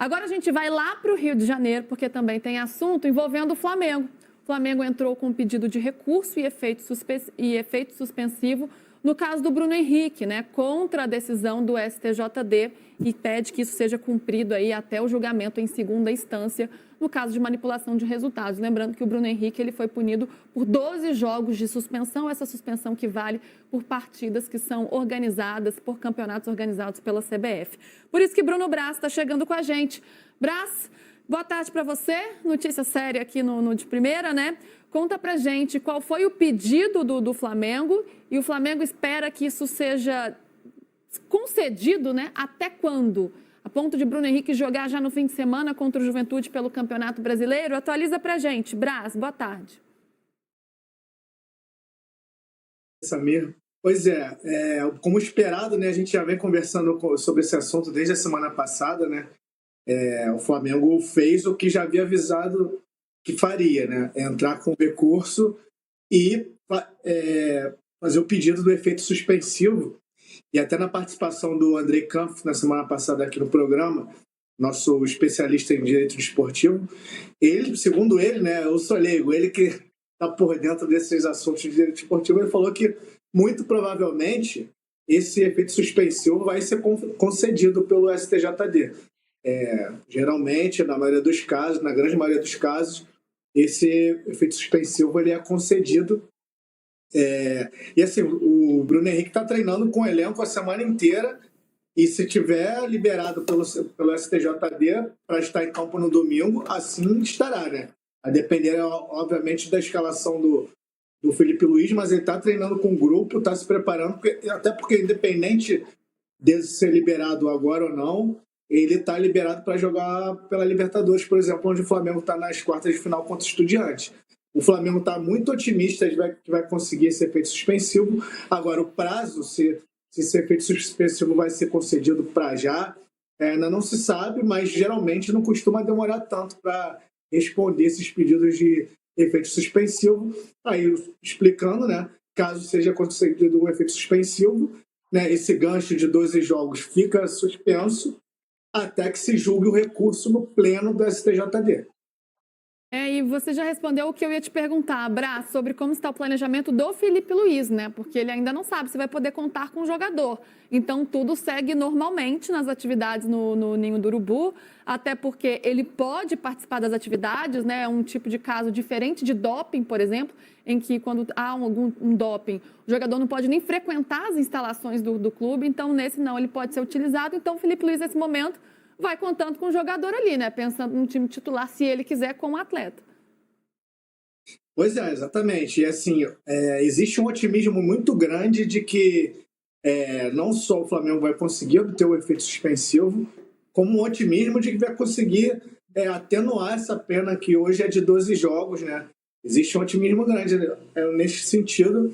Agora a gente vai lá para o Rio de Janeiro, porque também tem assunto envolvendo o Flamengo. O Flamengo entrou com um pedido de recurso e efeito suspensivo no caso do Bruno Henrique, né, contra a decisão do STJD e pede que isso seja cumprido aí até o julgamento em segunda instância no caso de manipulação de resultados. Lembrando que o Bruno Henrique ele foi punido por 12 jogos de suspensão, essa suspensão que vale por partidas que são organizadas, por campeonatos organizados pela CBF. Por isso que Bruno Braz está chegando com a gente. Braz, boa tarde para você, notícia séria aqui no de primeira, né? Conta pra gente qual foi o pedido do Flamengo e o Flamengo espera que isso seja concedido, né? Até quando? A ponto de Bruno Henrique jogar já no fim de semana contra o Juventude pelo Campeonato Brasileiro? Atualiza pra gente. Braz, boa tarde. Samir, pois como esperado, né? A gente já vem conversando sobre esse assunto desde a semana passada, né? O Flamengo fez o que já havia avisado que faria, né? Entrar com recurso e fazer o pedido do efeito suspensivo. E até na participação do Andrei Kampf, na semana passada aqui no programa, nosso especialista em direito desportivo, ele, segundo ele, né? Eu sou leigo, ele que está por dentro desses assuntos de direito desportivo, ele falou que muito provavelmente esse efeito suspensivo vai ser concedido pelo STJD. Geralmente, na maioria dos casos, na grande maioria dos casos, esse efeito suspensivo ele é concedido. E assim, o Bruno Henrique está treinando com o elenco a semana inteira e se tiver liberado pelo STJD para estar em campo no domingo, assim estará, né? A depender, obviamente, da escalação do Felipe Luiz, mas ele está treinando com o grupo, está se preparando, até porque independente de ser liberado agora ou não, ele está liberado para jogar pela Libertadores, por exemplo, onde o Flamengo está nas quartas de final contra o Estudiantes. O Flamengo está muito otimista de que vai conseguir esse efeito suspensivo. Agora, o prazo, se esse efeito suspensivo vai ser concedido para já, ainda não se sabe, mas geralmente não costuma demorar tanto para responder esses pedidos de efeito suspensivo. Aí, explicando, né, caso seja concedido um efeito suspensivo, né, esse gancho de 12 jogos fica suspenso até que se julgue o recurso no pleno do STJD. E você já respondeu o que eu ia te perguntar, Braz, sobre como está o planejamento do Felipe Luiz, né? Porque ele ainda não sabe se vai poder contar com o jogador. Então, tudo segue normalmente nas atividades no Ninho do Urubu, até porque ele pode participar das atividades, né? É um tipo de caso diferente de doping, por exemplo, em que quando há um doping, o jogador não pode nem frequentar as instalações do clube, então nesse não, ele pode ser utilizado. Então, o Felipe Luiz, nesse momento, vai contando com o jogador ali, né? Pensando no time titular, se ele quiser, com o atleta. Pois é, exatamente. E assim, existe um otimismo muito grande de que não só o Flamengo vai conseguir obter o efeito suspensivo, como um otimismo de que vai conseguir atenuar essa pena que hoje é de 12 jogos, né? Existe um otimismo grande nesse sentido.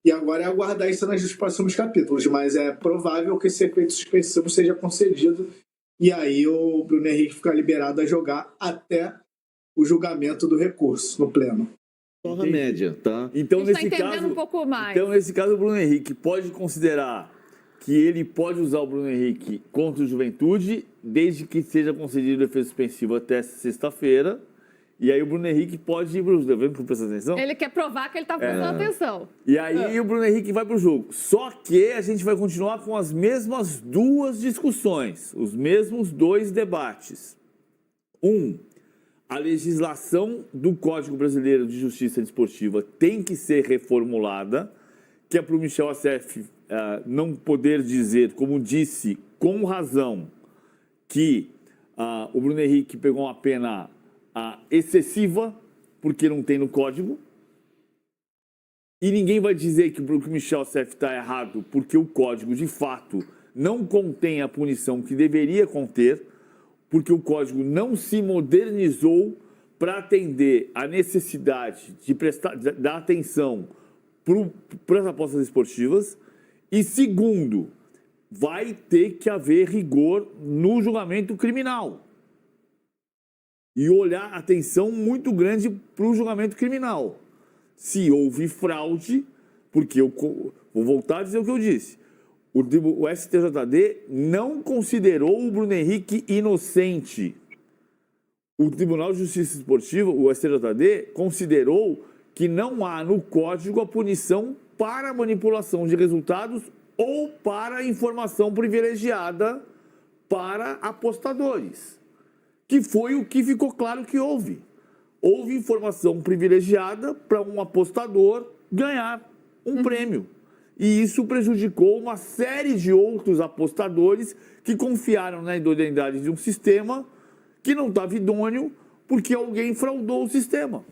E agora é aguardar isso nos próximos capítulos. Mas é provável que esse efeito suspensivo seja concedido. E aí o Bruno Henrique fica liberado a jogar até o julgamento do recurso no pleno. Só na média, tá? Então, nesse caso, um pouco mais. Então, nesse caso, o Bruno Henrique pode considerar que ele pode usar o Bruno Henrique contra o Juventude, desde que seja concedido o efeito suspensivo até sexta-feira. E aí o Bruno Henrique pode ir para o jogo. Tá vendo que presta atenção? Ele quer provar que ele está prestando atenção. E aí o Bruno Henrique vai para o jogo. Só que a gente vai continuar com as mesmas duas discussões, os mesmos dois debates. A legislação do Código Brasileiro de Justiça Desportiva tem que ser reformulada, que é para o Michel Assef não poder dizer, como disse, com razão, que o Bruno Henrique pegou uma pena excessiva, porque não tem no Código. E ninguém vai dizer que o Michel Assef está errado, porque o Código, de fato, não contém a punição que deveria conter, porque o Código não se modernizou para atender a necessidade de dar atenção para as apostas esportivas. E segundo, vai ter que haver rigor no julgamento criminal. E olhar atenção muito grande para o julgamento criminal. Se houve fraude, porque vou voltar a dizer o que eu disse. O STJD não considerou o Bruno Henrique inocente. O Tribunal de Justiça Esportiva, o STJD, considerou que não há no Código a punição para manipulação de resultados ou para informação privilegiada para apostadores, que foi o que ficou claro que houve. Houve informação privilegiada para um apostador ganhar um prêmio. E isso prejudicou uma série de outros apostadores que confiaram na idoneidade de um sistema que não estava idôneo porque alguém fraudou o sistema.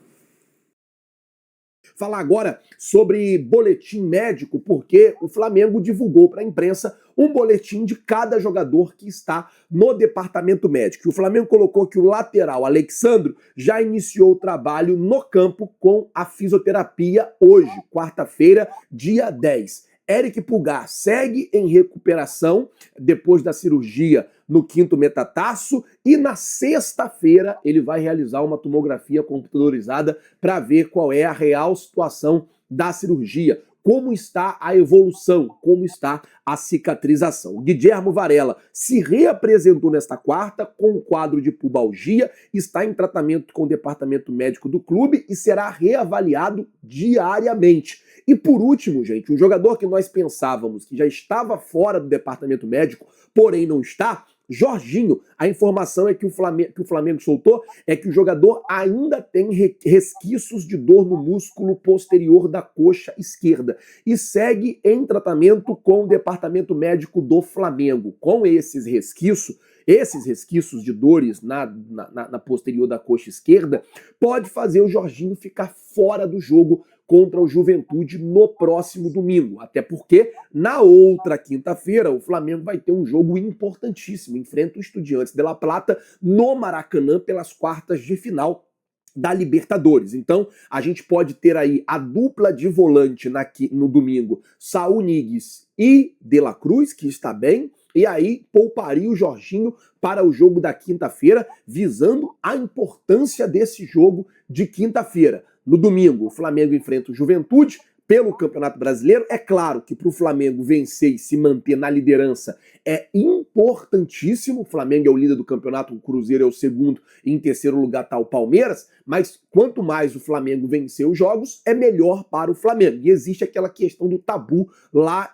Falar agora sobre boletim médico, porque o Flamengo divulgou para a imprensa um boletim de cada jogador que está no departamento médico. O Flamengo colocou que o lateral Alexandro já iniciou o trabalho no campo com a fisioterapia hoje, quarta-feira, dia 10. Eric Pulgar segue em recuperação depois da cirurgia no 5º metatarso e na sexta-feira ele vai realizar uma tomografia computadorizada para ver qual é a real situação da cirurgia, como está a evolução, como está a cicatrização. Guilhermo Varela se reapresentou nesta quarta com um quadro de pubalgia, está em tratamento com o departamento médico do clube e será reavaliado diariamente. E por último, gente, um jogador que nós pensávamos que já estava fora do departamento médico, porém não está, Jorginho. A informação é que o Flamengo soltou é que o jogador ainda tem resquícios de dor no músculo posterior da coxa esquerda e segue em tratamento com o departamento médico do Flamengo. Com esses resquícios de dores na posterior da coxa esquerda, pode fazer o Jorginho ficar fora do jogo contra o Juventude no próximo domingo. Até porque, na outra quinta-feira, o Flamengo vai ter um jogo importantíssimo. Enfrenta o Estudiantes de La Plata no Maracanã pelas quartas de final da Libertadores. Então, a gente pode ter aí a dupla de volante no domingo, Saúl Ñíguez e De La Cruz, que está bem, e aí pouparia o Jorginho para o jogo da quinta-feira, visando a importância desse jogo de quinta-feira. No domingo, o Flamengo enfrenta o Juventude pelo Campeonato Brasileiro. É claro que para o Flamengo vencer e se manter na liderança é importantíssimo. O Flamengo é o líder do campeonato, o Cruzeiro é o segundo, e em terceiro lugar está o Palmeiras. Mas quanto mais o Flamengo vencer os jogos, é melhor para o Flamengo. E existe aquela questão do tabu lá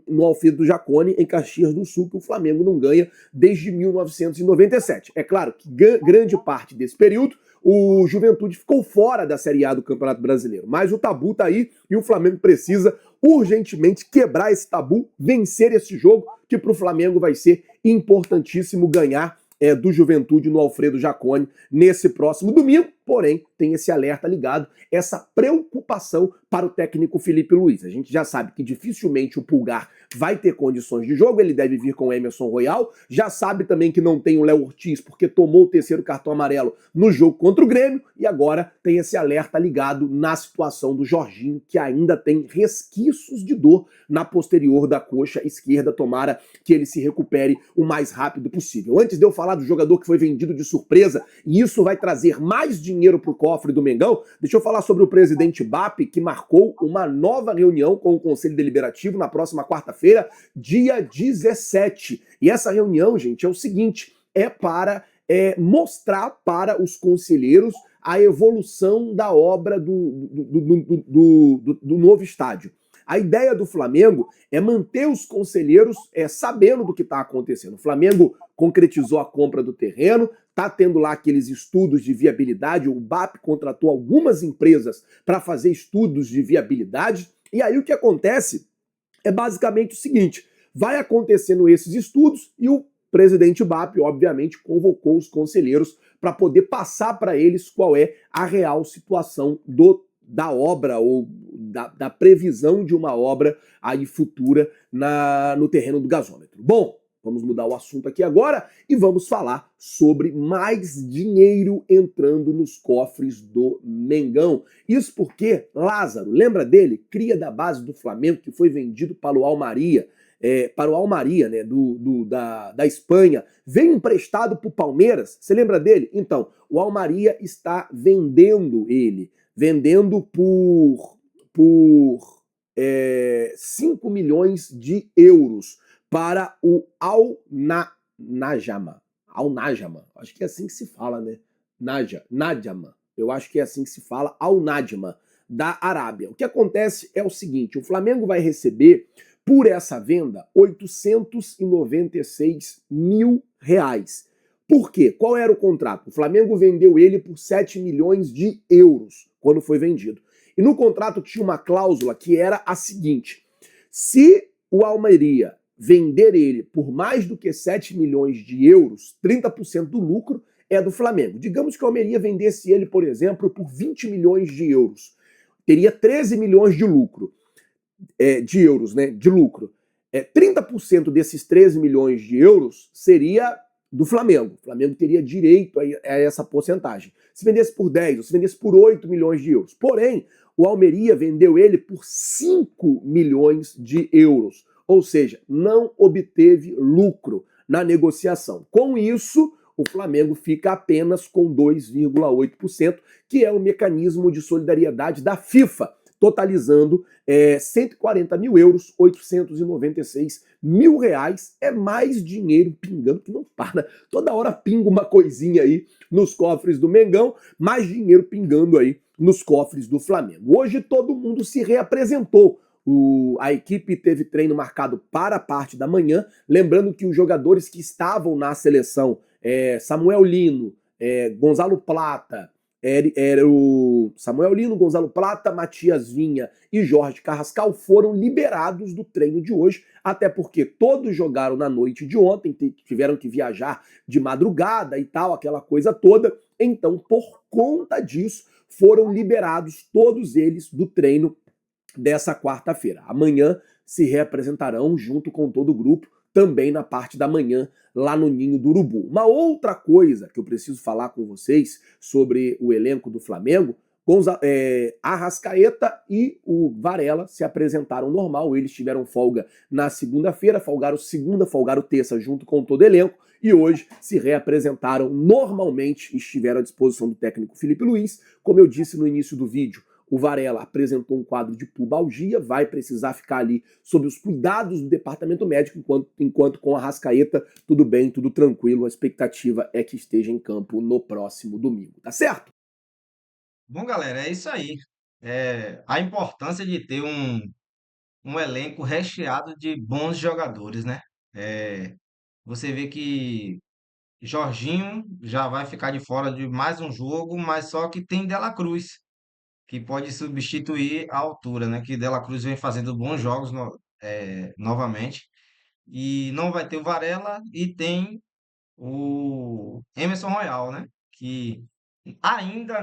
no Alfredo Jaconi, em Caxias do Sul, que o Flamengo não ganha desde 1997. É claro que grande parte desse período o Juventude ficou fora da Série A do Campeonato Brasileiro. Mas o tabu tá aí e o Flamengo precisa urgentemente quebrar esse tabu, vencer esse jogo, que para o Flamengo vai ser importantíssimo ganhar do Juventude no Alfredo Jaconi nesse próximo domingo. Porém, tem esse alerta ligado, essa preocupação para o técnico Felipe Luiz. A gente já sabe que dificilmente o Pulgar vai ter condições de jogo, ele deve vir com o Emerson Royal. Já sabe também que não tem o Léo Ortiz, porque tomou o terceiro cartão amarelo no jogo contra o Grêmio. E agora tem esse alerta ligado na situação do Jorginho, que ainda tem resquícios de dor na posterior da coxa esquerda. Tomara que ele se recupere o mais rápido possível. Antes de eu falar do jogador que foi vendido de surpresa, e isso vai trazer mais dinheiro para o cofre do Mengão, deixa eu falar sobre o presidente BAP, que marcou uma nova reunião com o Conselho Deliberativo na próxima quarta-feira, dia 17. E essa reunião, gente, é o seguinte, é para mostrar para os conselheiros a evolução da obra do novo estádio. A ideia do Flamengo é manter os conselheiros sabendo do que está acontecendo. O Flamengo concretizou a compra do terreno, está tendo lá aqueles estudos de viabilidade, o BAP contratou algumas empresas para fazer estudos de viabilidade, e aí o que acontece é basicamente o seguinte, vai acontecendo esses estudos e o presidente BAP, obviamente, convocou os conselheiros para poder passar para eles qual é a real situação da obra ou da previsão de uma obra aí futura no terreno do gasômetro. Bom, vamos mudar o assunto aqui agora e vamos falar sobre mais dinheiro entrando nos cofres do Mengão. Isso porque Lázaro, lembra dele? Cria da base do Flamengo que foi vendido para o Almeria, né, da Espanha, veio emprestado para o Palmeiras. Você lembra dele? Então, o Almeria está vendendo ele. Vendendo por 5 milhões de euros para o Najama. Al Najma, acho que é assim que se fala, né? Najma, eu acho que é assim que se fala, Al Najma, da Arábia. O que acontece é o seguinte, o Flamengo vai receber por essa venda 896 mil reais. Por quê? Qual era o contrato? O Flamengo vendeu ele por 7 milhões de euros quando foi vendido. E no contrato tinha uma cláusula que era a seguinte, se o Almeria vender ele por mais do que 7 milhões de euros, 30% do lucro é do Flamengo. Digamos que o Almeria vendesse ele, por exemplo, por 20 milhões de euros. Teria 13 milhões de lucro, de euros, né? De lucro. 30% desses 13 milhões de euros seria do Flamengo. O Flamengo teria direito a essa porcentagem. Se vendesse por 10, ou se vendesse por 8 milhões de euros. Porém, o Almeria vendeu ele por 5 milhões de euros. Ou seja, não obteve lucro na negociação. Com isso, o Flamengo fica apenas com 2,8%, que é o mecanismo de solidariedade da FIFA, totalizando 140 mil euros, 896 mil reais. É mais dinheiro pingando que não para. Toda hora pinga uma coisinha aí nos cofres do Mengão, mais dinheiro pingando aí nos cofres do Flamengo. Hoje todo mundo se reapresentou. A equipe teve treino marcado para a parte da manhã, lembrando que os jogadores que estavam na seleção, Samuel Lino, Gonzalo Plata, era o Samuel Lino, Gonzalo Plata, Matias Vinha e Jorge Carrascal foram liberados do treino de hoje, até porque todos jogaram na noite de ontem, tiveram que viajar de madrugada e tal, aquela coisa toda. Então, por conta disso, foram liberados todos eles do treino dessa quarta-feira. Amanhã se reapresentarão junto com todo o grupo, também na parte da manhã, lá no Ninho do Urubu. Uma outra coisa que eu preciso falar com vocês sobre o elenco do Flamengo, Arrascaeta e o Varela se apresentaram normal, eles tiveram folga na segunda-feira, folgaram segunda, folgaram terça junto com todo o elenco, e hoje se reapresentaram normalmente e estiveram à disposição do técnico Felipe Luiz. Como eu disse no início do vídeo, o Varela apresentou um quadro de pubalgia, vai precisar ficar ali sob os cuidados do departamento médico, enquanto com a Arrascaeta tudo bem, tudo tranquilo, a expectativa é que esteja em campo no próximo domingo, tá certo? Bom, galera, é isso aí. A importância de ter um elenco recheado de bons jogadores, né? Você vê que Jorginho já vai ficar de fora de mais um jogo, mas só que tem Dela Cruz, que pode substituir a altura, né? Que Dela Cruz vem fazendo bons jogos novamente. E não vai ter o Varela e tem o Emerson Royal, né? Que ainda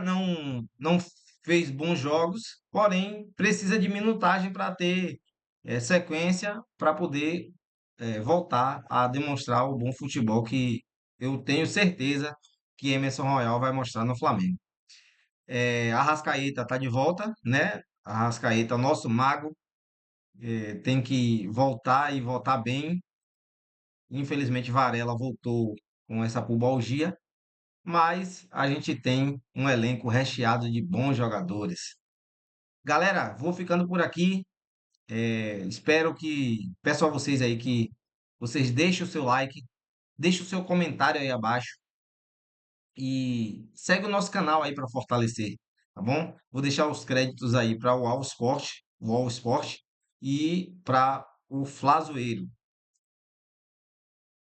não fez bons jogos, porém precisa de minutagem para ter sequência para poder voltar a demonstrar o bom futebol que eu tenho certeza que Emerson Royal vai mostrar no Flamengo. Arrascaeta está de volta, né? Arrascaeta, nosso mago, tem que voltar e voltar bem. Infelizmente, Varela voltou com essa pubalgia, mas a gente tem um elenco recheado de bons jogadores. Galera, vou ficando por aqui. Peço a vocês aí que vocês deixem o seu like, deixem o seu comentário aí abaixo e segue o nosso canal aí para fortalecer, tá bom? Vou deixar os créditos aí para o All Sport e para o Flazoeiro.